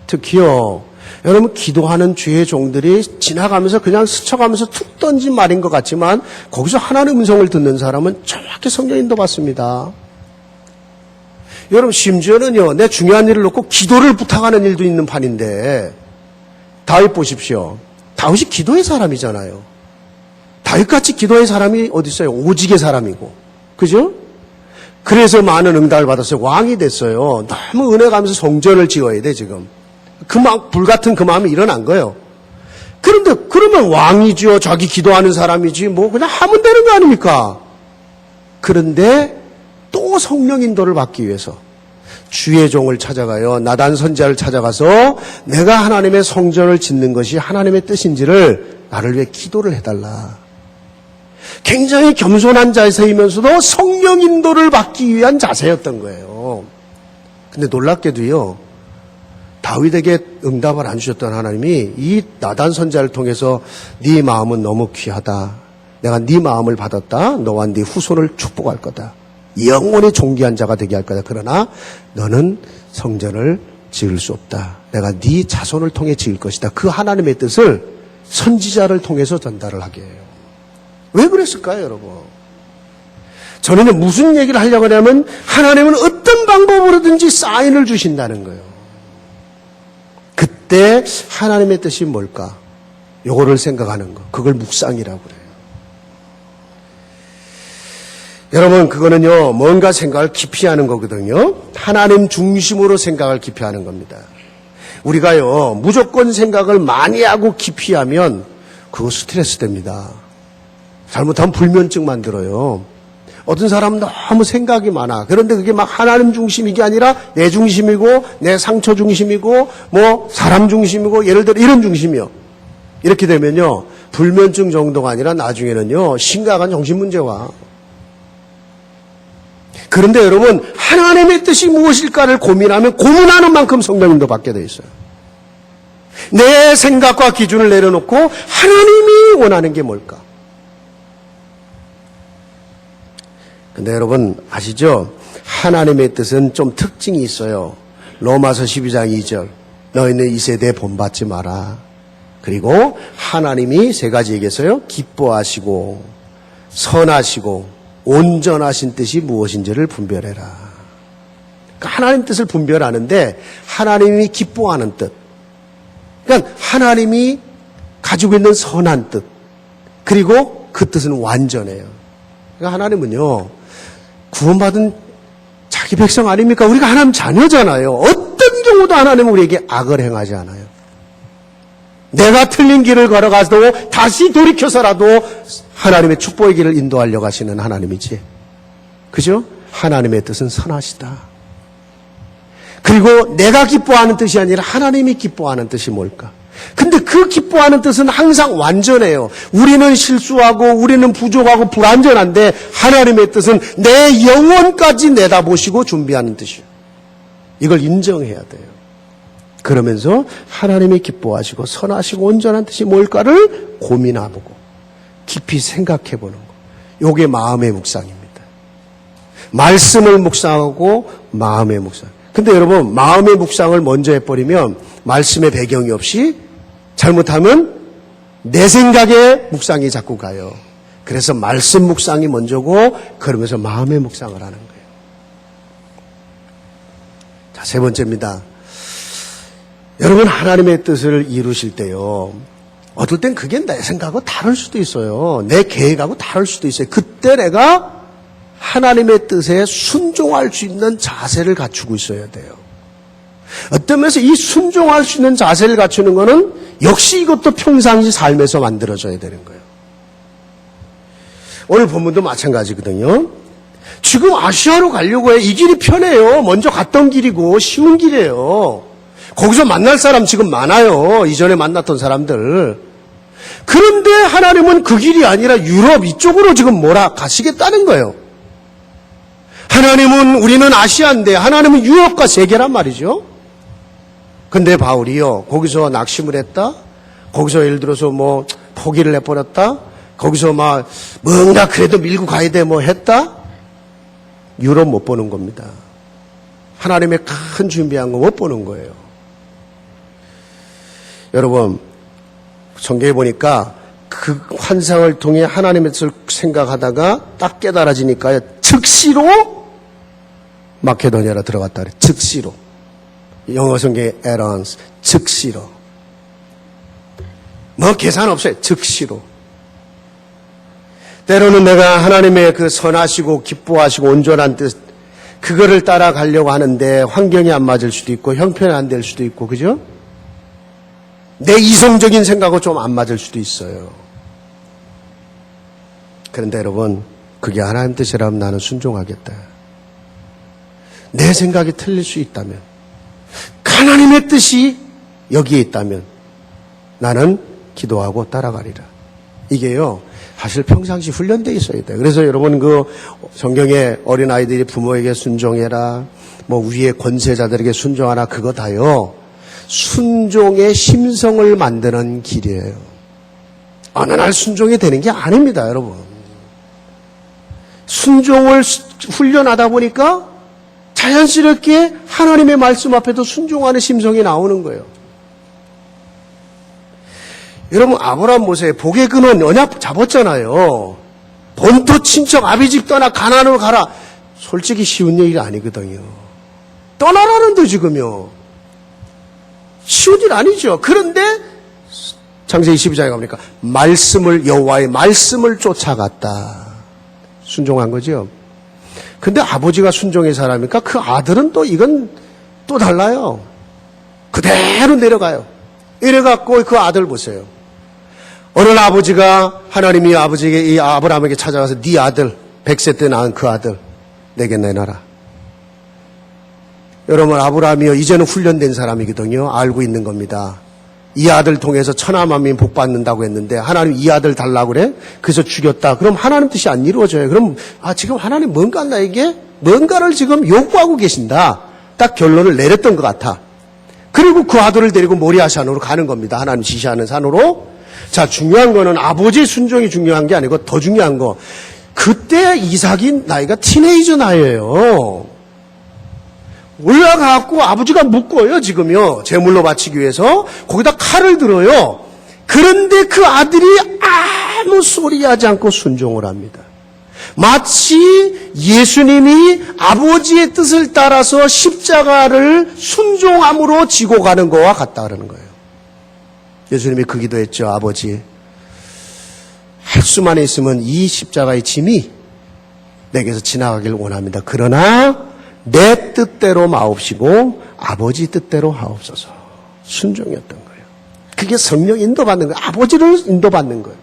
특히요. 여러분 기도하는 주의 종들이 지나가면서 그냥 스쳐가면서 툭 던진 말인 것 같지만 거기서 하나님 음성을 듣는 사람은 정확히 성령 인도 받습니다. 여러분 심지어는요. 내 중요한 일을 놓고 기도를 부탁하는 일도 있는 판인데 다윗 보십시오. 다윗이 기도의 사람이잖아요. 다윗같이 기도의 사람이 어디 있어요? 오직의 사람이고. 그죠? 그래서 많은 응답을 받았어요. 왕이 됐어요. 너무 은혜 가면서 성전을 지어야 돼 지금. 불같은 그 마음이 일어난 거예요. 그런데 그러면 왕이죠. 자기 기도하는 사람이지 뭐 그냥 하면 되는 거 아닙니까? 그런데 또 성령 인도를 받기 위해서 주의 종을 찾아가요. 나단 선지자를 찾아가서 내가 하나님의 성전을 짓는 것이 하나님의 뜻인지를 나를 위해 기도를 해달라. 굉장히 겸손한 자세이면서도 성령 인도를 받기 위한 자세였던 거예요. 근데 놀랍게도요. 다윗에게 응답을 안 주셨던 하나님이 이 나단 선지자를 통해서 네 마음은 너무 귀하다. 내가 네 마음을 받았다. 너와 네 후손을 축복할 거다. 영원히 존귀한 자가 되게 할 거다. 그러나 너는 성전을 지을 수 없다. 내가 네 자손을 통해 지을 것이다. 그 하나님의 뜻을 선지자를 통해서 전달을 하게 해요. 왜 그랬을까요, 여러분? 저는 무슨 얘기를 하려고 하냐면 하나님은 어떤 방법으로든지 사인을 주신다는 거예요. 그때 하나님의 뜻이 뭘까? 요거를 생각하는 거. 그걸 묵상이라고 그래요. 여러분 그거는요. 뭔가 생각을 깊이 하는 거거든요. 하나님 중심으로 생각을 깊이 하는 겁니다. 우리가요. 무조건 생각을 많이 하고 깊이 하면 그거 스트레스 됩니다. 잘못하면 불면증 만들어요. 어떤 사람은 너무 생각이 많아. 그런데 그게 막 하나님 중심이 아니라 내 중심이고 내 상처 중심이고 뭐 사람 중심이고 예를 들어 이런 중심이요. 이렇게 되면요. 불면증 정도가 아니라 나중에는요. 심각한 정신문제와. 그런데 여러분 하나님의 뜻이 무엇일까를 고민하면 고민하는 만큼 성령님도 받게 돼 있어요. 내 생각과 기준을 내려놓고 하나님이 원하는 게 뭘까? 근데 여러분 아시죠? 하나님의 뜻은 좀 특징이 있어요. 로마서 12장 2절 너희는 이 세대에 본받지 마라. 그리고 하나님이 세 가지 얘기했어요. 기뻐하시고 선하시고 온전하신 뜻이 무엇인지를 분별해라. 그러니까 하나님 뜻을 분별하는데 하나님이 기뻐하는 뜻. 그러니까 하나님이 가지고 있는 선한 뜻. 그리고 그 뜻은 완전해요. 그러니까 하나님은요. 구원받은 자기 백성 아닙니까? 우리가 하나님 자녀잖아요. 어떤 경우도 하나님은 우리에게 악을 행하지 않아요. 내가 틀린 길을 걸어가도 다시 돌이켜서라도 하나님의 축복의 길을 인도하려고 하시는 하나님이지. 그죠? 하나님의 뜻은 선하시다. 그리고 내가 기뻐하는 뜻이 아니라 하나님이 기뻐하는 뜻이 뭘까? 근데 그 기뻐하는 뜻은 항상 완전해요. 우리는 실수하고 우리는 부족하고 불완전한데 하나님의 뜻은 내 영혼까지 내다보시고 준비하는 뜻이에요. 이걸 인정해야 돼요. 그러면서 하나님이 기뻐하시고 선하시고 온전한 뜻이 뭘까를 고민해보고 깊이 생각해보는 거. 이게 마음의 묵상입니다. 말씀을 묵상하고 마음의 묵상. 근데 여러분, 마음의 묵상을 먼저 해버리면 말씀의 배경이 없이 잘못하면 내 생각에 묵상이 자꾸 가요. 그래서 말씀 묵상이 먼저고 그러면서 마음의 묵상을 하는 거예요. 자, 세 번째입니다. 여러분, 하나님의 뜻을 이루실 때요, 어떨 땐 그게 내 생각하고 다를 수도 있어요. 내 계획하고 다를 수도 있어요. 그때 내가 하나님의 뜻에 순종할 수 있는 자세를 갖추고 있어야 돼요. 어떤 면에서 이 순종할 수 있는 자세를 갖추는 것은 역시 이것도 평상시 삶에서 만들어져야 되는 거예요. 오늘 본문도 마찬가지거든요. 지금 아시아로 가려고 해. 이 길이 편해요. 먼저 갔던 길이고 쉬운 길이에요. 거기서 만날 사람 지금 많아요. 이전에 만났던 사람들. 그런데 하나님은 그 길이 아니라 유럽 이쪽으로 지금 몰아가시겠다는 거예요. 하나님은 우리는 아시아인데 하나님은 유럽과 세계란 말이죠. 근데 바울이요, 거기서 낙심을 했다? 거기서 예를 들어서 뭐 포기를 해버렸다? 거기서 막 뭔가 그래도 밀고 가야 돼 뭐 했다? 유럽 못 보는 겁니다. 하나님의 큰 준비한 거 못 보는 거예요. 여러분, 성경에 보니까 그 환상을 통해 하나님의 뜻을 생각하다가 딱 깨달아지니까 즉시로 마케도니아로 들어갔다 그래. 즉시로. 영어 성경에 에런스, 즉시로. 뭐 계산 없어요. 즉시로. 때로는 내가 하나님의 그 선하시고 기뻐하시고 온전한 뜻, 그거를 따라가려고 하는데 환경이 안 맞을 수도 있고 형편이 안 될 수도 있고, 그죠? 내 이성적인 생각하고 좀 안 맞을 수도 있어요. 그런데 여러분, 그게 하나님 뜻이라면 나는 순종하겠다. 내 생각이 틀릴 수 있다면, 하나님의 뜻이 여기에 있다면 나는 기도하고 따라가리라. 이게요, 사실 평상시 훈련되어 있어야 돼요. 그래서 여러분, 그 성경에 어린아이들이 부모에게 순종해라, 뭐 위에 권세자들에게 순종하라, 그거 다요, 순종의 심성을 만드는 길이에요. 어느 날 순종이 되는 게 아닙니다, 여러분. 순종을 훈련하다 보니까 자연스럽게 하나님의 말씀 앞에도 순종하는 심성이 나오는 거예요. 여러분, 아브라함 모세 복의 근원 언약 잡았잖아요. 본토 친척 아비집 떠나 가나안으로 가라. 솔직히 쉬운 얘기가 아니거든요. 떠나라는데 지금요. 쉬운 일 아니죠. 그런데 창세기 12장에 가보니까 말씀을, 여호와의 말씀을 쫓아갔다. 순종한 거죠. 근데 아버지가 순종의 사람이니까 그 아들은 또 이건 또 달라요. 그대로 내려가요. 이래갖고 그 아들 보세요. 어느 날 아버지가, 하나님이 아버지에게, 이 아브라함에게 찾아가서 네 아들, 100세 때 낳은 그 아들 내게 내놔라. 여러분, 아브라함이요, 이제는 훈련된 사람이거든요. 알고 있는 겁니다. 이 아들 통해서 천하만민 복 받는다고 했는데 하나님 이 아들 달라고 그래? 그래서 죽였다. 그럼 하나님 뜻이 안 이루어져요. 그럼 지금 하나님 뭔가 나에게 뭔가를 지금 요구하고 계신다. 딱 결론을 내렸던 것 같아. 그리고 그 아들을 데리고 모리아산으로 가는 겁니다. 하나님 지시하는 산으로. 자, 중요한 거는 아버지의 순종이 중요한 게 아니고 더 중요한 거, 그때 이삭이 나이가 티네이저 나이예요. 올라가갖고 아버지가 묶어요, 지금요. 제물로 바치기 위해서. 거기다 칼을 들어요. 그런데 그 아들이 아무 소리 하지 않고 순종을 합니다. 마치 예수님이 아버지의 뜻을 따라서 십자가를 순종함으로 지고 가는 거와 같다 그러는 거예요. 예수님이 그 기도했죠. 아버지, 할 수만 있으면 이 십자가의 짐이 내게서 지나가길 원합니다. 그러나 내 뜻대로 마옵시고 아버지 뜻대로 하옵소서. 순종이었던 거예요. 그게 성령 인도받는 거예요. 아버지를 인도받는 거예요.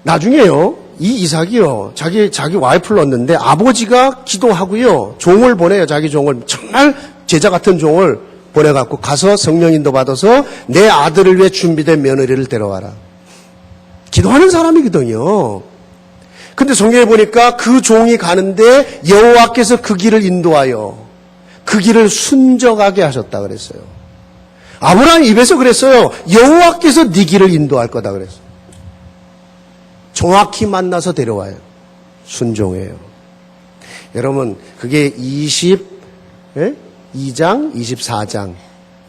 나중에요, 이 이삭이요, 자기 와이프를 얻는데 아버지가 기도하고요, 종을 보내요. 자기 종을, 정말 제자 같은 종을 보내갖고 가서 성령 인도받아서 내 아들을 위해 준비된 며느리를 데려와라. 기도하는 사람이거든요. 근데 성경에 보니까 그 종이 가는데 여호와께서 그 길을 인도하여 그 길을 순적하게 하셨다 그랬어요. 아브라함 입에서 그랬어요. 여호와께서 네 길을 인도할 거다 그랬어요. 정확히 만나서 데려와요. 순종해요. 여러분, 그게 22장, 24장.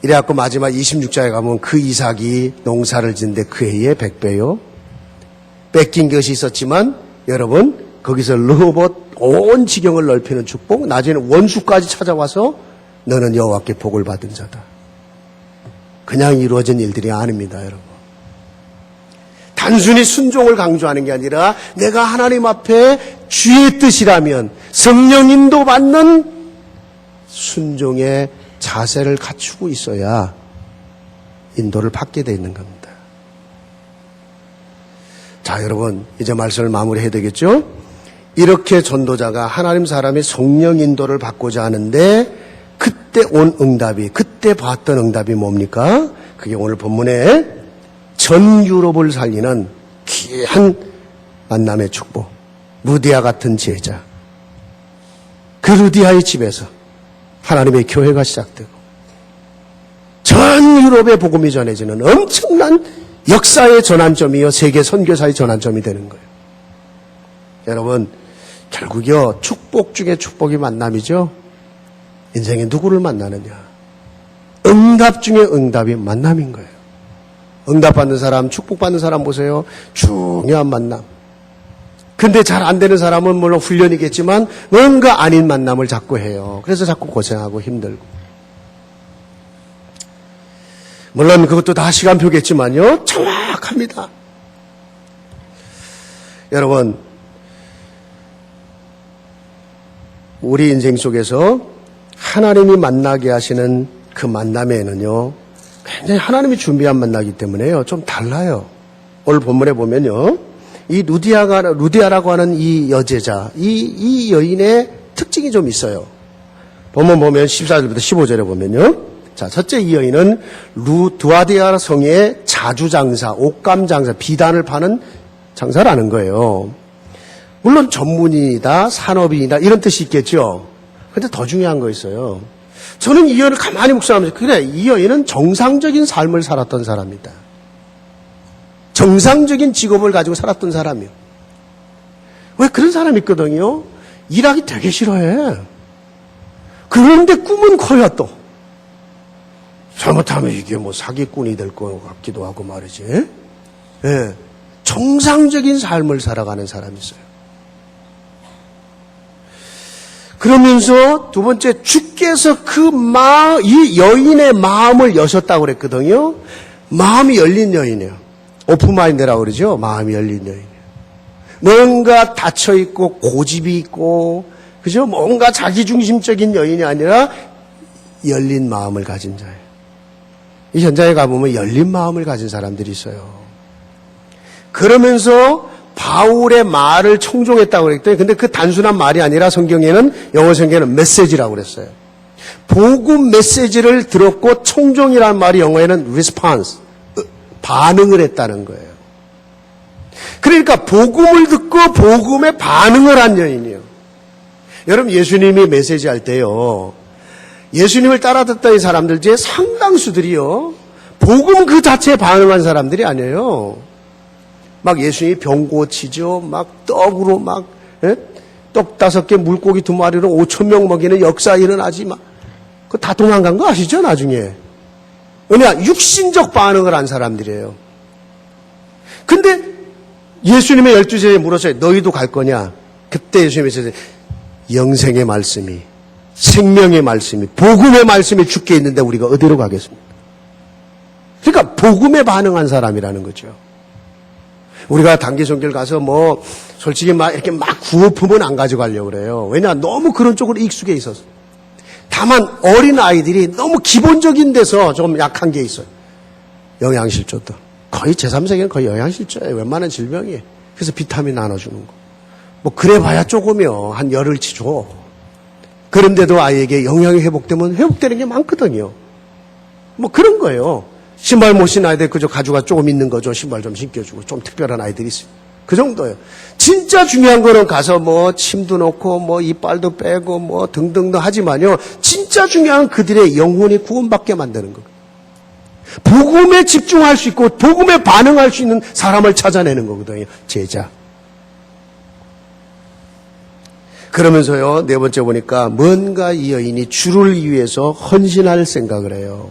이래갖고 마지막 26장에 가면 그 이삭이 농사를 짓는데 그 해에 100배요. 뺏긴 것이 있었지만 여러분, 거기서 르호봇 온 지경을 넓히는 축복, 나중에는 원수까지 찾아와서 너는 여호와께 복을 받은 자다. 그냥 이루어진 일들이 아닙니다, 여러분. 단순히 순종을 강조하는 게 아니라 내가 하나님 앞에 주의 뜻이라면 성령 인도받는 순종의 자세를 갖추고 있어야 인도를 받게 돼 있는 겁니다. 자, 여러분, 이제 말씀을 마무리해야 되겠죠? 이렇게 전도자가 하나님 사람이 성령 인도를 받고자 하는데 그때 온 응답이, 그때 봤던 응답이 뭡니까? 그게 오늘 본문에 전 유럽을 살리는 귀한 만남의 축복, 루디아 같은 제자. 그 루디아의 집에서 하나님의 교회가 시작되고 전 유럽의 복음이 전해지는 엄청난 역사의 전환점이요, 세계 선교사의 전환점이 되는 거예요. 여러분, 결국요, 축복 중에 축복이 만남이죠. 인생에 누구를 만나느냐? 응답 중에 응답이 만남인 거예요. 응답받는 사람, 축복받는 사람 보세요. 중요한 만남. 근데 잘 안 되는 사람은 물론 훈련이겠지만 뭔가 아닌 만남을 자꾸 해요. 그래서 자꾸 고생하고 힘들고. 물론 그것도 다 시간표겠지만요, 정확합니다. 여러분, 우리 인생 속에서 하나님이 만나게 하시는 그 만남에는요, 굉장히 하나님이 준비한 만나기 때문에요, 좀 달라요. 오늘 본문에 보면요, 이 루디아라고 하는 이 여제자, 이 여인의 특징이 좀 있어요. 본문 보면 14절부터 15절에 보면요. 자, 첫째, 이 여인은 두아디아 성의 자주장사, 옷감장사, 비단을 파는 장사라는 거예요. 물론 전문이다, 산업인이다 이런 뜻이 있겠죠. 그런데 더 중요한 거 있어요. 저는 이 여인을 가만히 묵상하면서 그래, 이 여인은 정상적인 삶을 살았던 사람이다. 정상적인 직업을 가지고 살았던 사람이요. 왜 그런 사람이 있거든요. 일하기 되게 싫어해. 그런데 꿈은 커요 또. 잘못하면 이게 뭐 사기꾼이 될 것 같기도 하고 말이지. 예, 정상적인 삶을 살아가는 사람이 있어요. 그러면서 두 번째, 주께서 이 여인의 마음을 여셨다고 그랬거든요. 마음이 열린 여인이에요. 오픈마인드라고 그러죠. 마음이 열린 여인이에요. 뭔가 닫혀있고 고집이 있고, 그죠? 뭔가 자기중심적인 여인이 아니라 열린 마음을 가진 자예요. 이 현장에 가보면 열린 마음을 가진 사람들이 있어요. 그러면서 바울의 말을 청종했다고 그랬더니, 근데 그 단순한 말이 아니라 성경에는, 영어 성경에는 메시지라고 그랬어요. 복음 메시지를 들었고 청종이라는 말이 영어에는 response, 반응을 했다는 거예요. 그러니까 복음을 듣고 복음에 반응을 한 여인이에요. 여러분, 예수님이 메시지 할 때요, 예수님을 따라 듣던 이 사람들 중에 상당수들이요, 복음 그 자체에 반응한 사람들이 아니에요. 막 예수님이 병 고치죠. 막 떡으로 떡 5개 물고기 2마리로 5,000명 먹이는 역사 일어나지 막. 그거 다 도망간 거 아시죠, 나중에? 왜냐, 육신적 반응을 한 사람들이에요. 근데 예수님의 12제자에 물었어요. 너희도 갈 거냐? 그때 예수님이 있어요. 영생의 말씀이, 생명의 말씀이, 복음의 말씀이 주께 있는데 우리가 어디로 가겠습니까? 그러니까 복음에 반응한 사람이라는 거죠. 우리가 단기 선교를 가서 솔직히 막 이렇게 막 구호품은 안 가져가려고 그래요. 왜냐? 너무 그런 쪽으로 익숙해 있어서. 다만 어린 아이들이 너무 기본적인 데서 좀 약한 게 있어요. 영양실조도. 거의 제3세계는 거의 영양실조예요. 웬만한 질병이에요. 그래서 비타민 나눠주는 거. 뭐 그래봐야 조금이요. 한 열흘치 줘. 그런데도 아이에게 영양이 회복되면 회복되는 게 많거든요. 뭐 그런 거예요. 신발 못 신은 아이들 그저 가죽가 조금 있는 거죠. 신발 좀 신겨주고 좀 특별한 아이들이 있어요. 그 정도예요. 진짜 중요한 거는 가서 뭐 침도 넣고 뭐 이빨도 빼고 뭐 등등등 하지만요. 진짜 중요한 건 그들의 영혼이 구원받게 만드는 거예요. 복음에 집중할 수 있고 복음에 반응할 수 있는 사람을 찾아내는 거거든요. 제자. 그러면서요. 네 번째 보니까 뭔가 이 여인이 주를 위해서 헌신할 생각을 해요.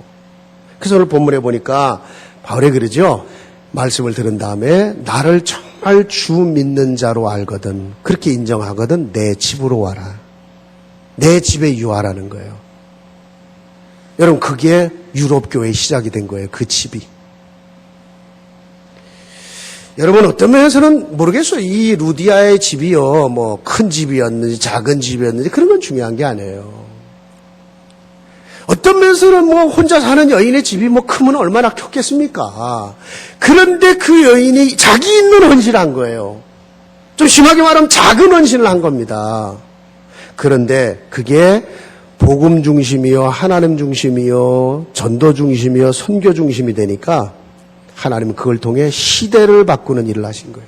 그래서 오늘 본문에 보니까 바울이 그러죠. 말씀을 들은 다음에 나를 정말 주 믿는 자로 알거든. 그렇게 인정하거든. 내 집으로 와라. 내 집에 유하라는 거예요. 여러분 그게 유럽교회의 시작이 된 거예요. 그 집이. 여러분 어떤 면에서는 모르겠어요. 이 루디아의 집이요. 뭐 큰 집이었는지 작은 집이었는지 그런 건 중요한 게 아니에요. 어떤 면에서는 뭐 혼자 사는 여인의 집이 뭐 크면 얼마나 좋겠습니까? 그런데 그 여인이 자기 있는 헌신을 한 거예요. 좀 심하게 말하면 작은 헌신을 한 겁니다. 그런데 그게 복음 중심이요, 하나님 중심이요, 전도 중심이요, 선교 중심이 되니까 하나님은 그걸 통해 시대를 바꾸는 일을 하신 거예요.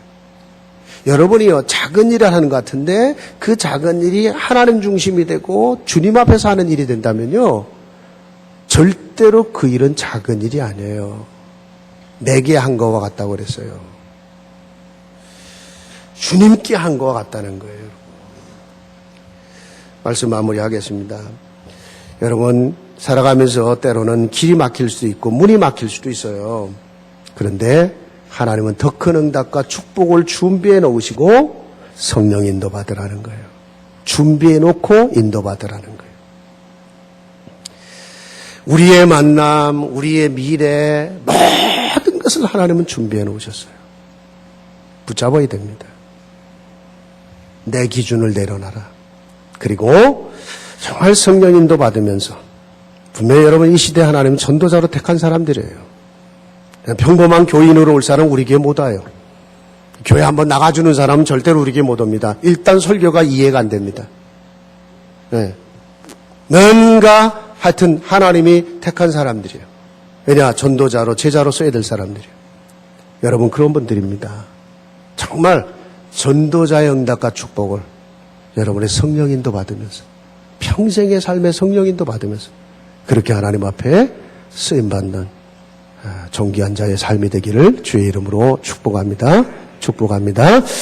여러분이요, 작은 일을 하는 것 같은데 그 작은 일이 하나님 중심이 되고 주님 앞에서 하는 일이 된다면요, 절대로 그 일은 작은 일이 아니에요. 내게 한 거와 같다고 그랬어요. 주님께 한 거와 같다는 거예요. 말씀 마무리하겠습니다. 여러분 살아가면서 때로는 길이 막힐 수도 있고 문이 막힐 수도 있어요. 그런데 하나님은 더 큰 응답과 축복을 준비해 놓으시고 성령 인도 받으라는 거예요. 준비해 놓고 인도 받으라는 거예요. 우리의 만남, 우리의 미래 모든 것을 하나님은 준비해 놓으셨어요. 붙잡아야 됩니다. 내 기준을 내려놔라. 그리고 정말 성령 인도 받으면서 분명히 여러분 이 시대 하나님은 전도자로 택한 사람들이에요. 평범한 교인으로 올 사람은 우리 교회 못 와요. 교회 한번 나가주는 사람은 절대로 우리 교회 못 옵니다. 일단 설교가 이해가 안 됩니다. 네. 뭔가 하여튼 하나님이 택한 사람들이에요. 왜냐? 전도자로 제자로 써야 될 사람들이에요. 여러분 그런 분들입니다. 정말 전도자의 응답과 축복을 여러분의 성령인도 받으면서 평생의 삶의 성령인도 받으면서 그렇게 하나님 앞에 쓰임받는 존귀한 자의 삶이 되기를 주의 이름으로 축복합니다. 축복합니다.